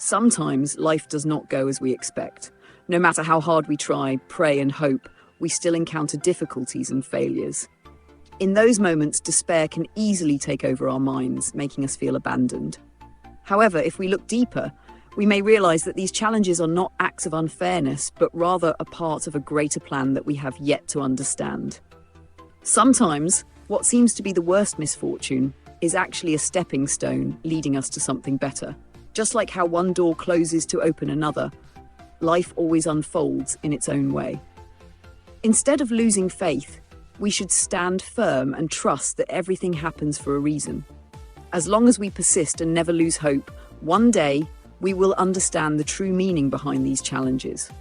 Sometimes life does not go as we expect. No matter how hard we try, pray, and hope, we still encounter difficulties and failures. In those moments, despair can easily take over our minds, making us feel abandoned. However, if we look deeper, we may realize that these challenges are not acts of unfairness, but rather a part of a greater plan that we have yet to understand. Sometimes, what seems to be the worst misfortune is actually a stepping stone leading us to something better. Just like how one door closes to open another, life always unfolds in its own way. Instead of losing faith, we should stand firm and trust that everything happens for a reason. As long as we persist and never lose hope, one day we will understand the true meaning behind these challenges.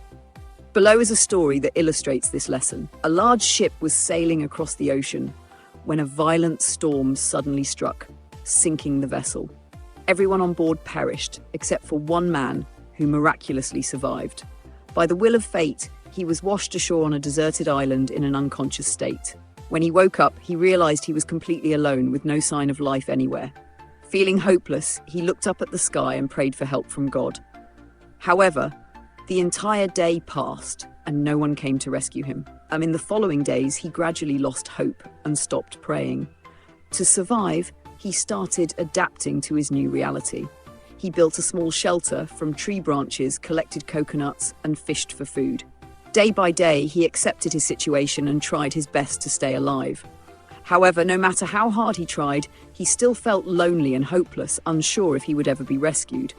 Below is a story that illustrates this lesson. A large ship was sailing across the ocean when a violent storm suddenly struck, sinking the vessel. Everyone on board perished, except for one man who miraculously survived. By the will of fate, he was washed ashore on a deserted island in an unconscious state. When he woke up, he realized he was completely alone with no sign of life anywhere. Feeling hopeless, he looked up at the sky and prayed for help from God. However, the entire day passed and no one came to rescue him. In the following days, he gradually lost hope and stopped praying. To survive, he started adapting to his new reality. He built a small shelter from tree branches, collected coconuts, and fished for food. Day by day, he accepted his situation and tried his best to stay alive. However, no matter how hard he tried, he still felt lonely and hopeless, unsure if he would ever be rescued.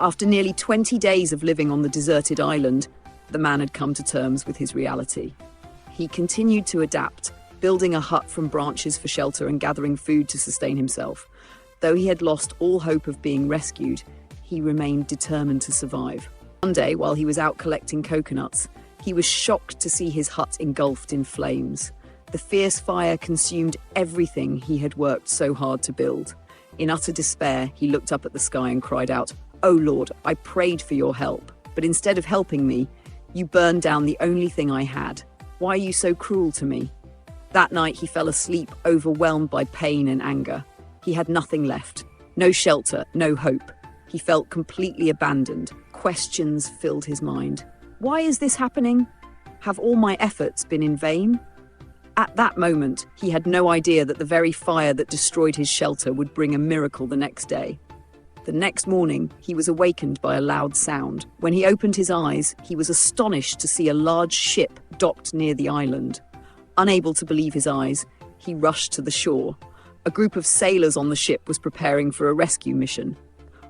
After nearly 20 days of living on the deserted island, the man had come to terms with his reality. He continued to adapt, building a hut from branches for shelter and gathering food to sustain himself. Though he had lost all hope of being rescued, he remained determined to survive. One day, while he was out collecting coconuts, he was shocked to see his hut engulfed in flames. The fierce fire consumed everything he had worked so hard to build. In utter despair, he looked up at the sky and cried out, "Oh Lord, I prayed for your help, but instead of helping me, you burned down the only thing I had. Why are you so cruel to me?" That night, he fell asleep, overwhelmed by pain and anger. He had nothing left. No shelter, no hope. He felt completely abandoned. Questions filled his mind. Why is this happening? Have all my efforts been in vain? At that moment, he had no idea that the very fire that destroyed his shelter would bring a miracle the next day. The next morning, he was awakened by a loud sound. When he opened his eyes, he was astonished to see a large ship docked near the island. Unable to believe his eyes, he rushed to the shore. A group of sailors on the ship was preparing for a rescue mission.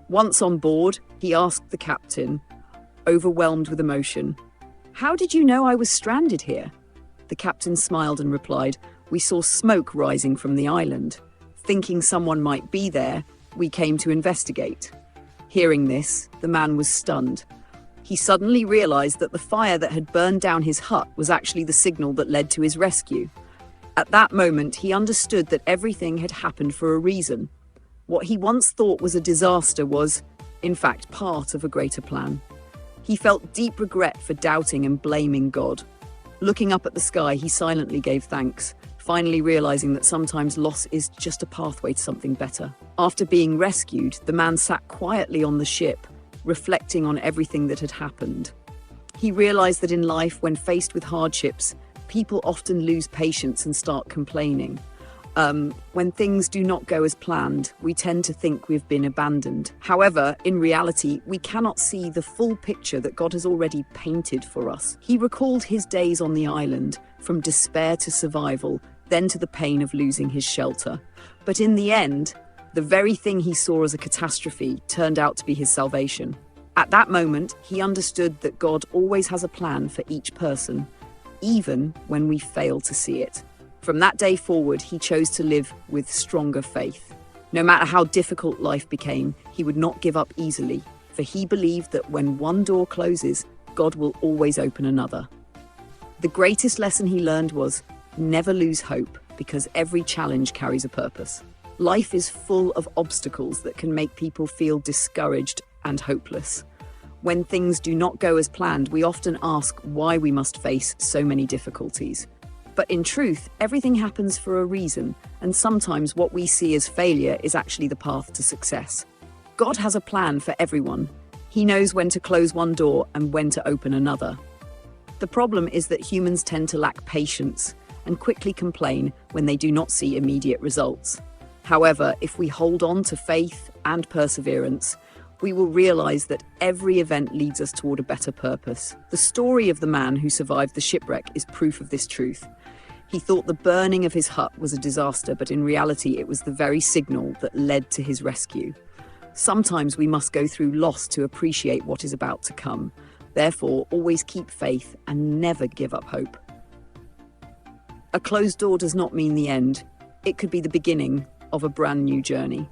Once on board, he asked the captain, overwhelmed with emotion, "How did you know I was stranded here?" The captain smiled and replied, "We saw smoke rising from the island. Thinking someone might be there, we came to investigate." Hearing this, the man was stunned. He suddenly realized that the fire that had burned down his hut was actually the signal that led to his rescue. At that moment, he understood that everything had happened for a reason. What he once thought was a disaster was, in fact, part of a greater plan. He felt deep regret for doubting and blaming God. Looking up at the sky, he silently gave thanks, finally realizing that sometimes loss is just a pathway to something better. After being rescued, the man sat quietly on the ship, reflecting on everything that had happened. He realized that in life, when faced with hardships, people often lose patience and start complaining. When things do not go as planned, we tend to think we've been abandoned. However, in reality, we cannot see the full picture that God has already painted for us. He recalled his days on the island, from despair to survival, then to the pain of losing his shelter. But in the end, the very thing he saw as a catastrophe turned out to be his salvation. At that moment, he understood that God always has a plan for each person, even when we fail to see it. From that day forward, he chose to live with stronger faith. No matter how difficult life became, he would not give up easily, for he believed that when one door closes, God will always open another. The greatest lesson he learned was never lose hope, because every challenge carries a purpose. Life is full of obstacles that can make people feel discouraged and hopeless. When things do not go as planned, we often ask why we must face so many difficulties. But in truth, everything happens for a reason, and sometimes what we see as failure is actually the path to success. God has a plan for everyone. He knows when to close one door and when to open another. The problem is that humans tend to lack patience and quickly complain when they do not see immediate results. However, if we hold on to faith and perseverance, we will realize that every event leads us toward a better purpose. The story of the man who survived the shipwreck is proof of this truth. He thought the burning of his hut was a disaster, but in reality, it was the very signal that led to his rescue. Sometimes we must go through loss to appreciate what is about to come. Therefore, always keep faith and never give up hope. A closed door does not mean the end. It could be the beginning of a brand new journey.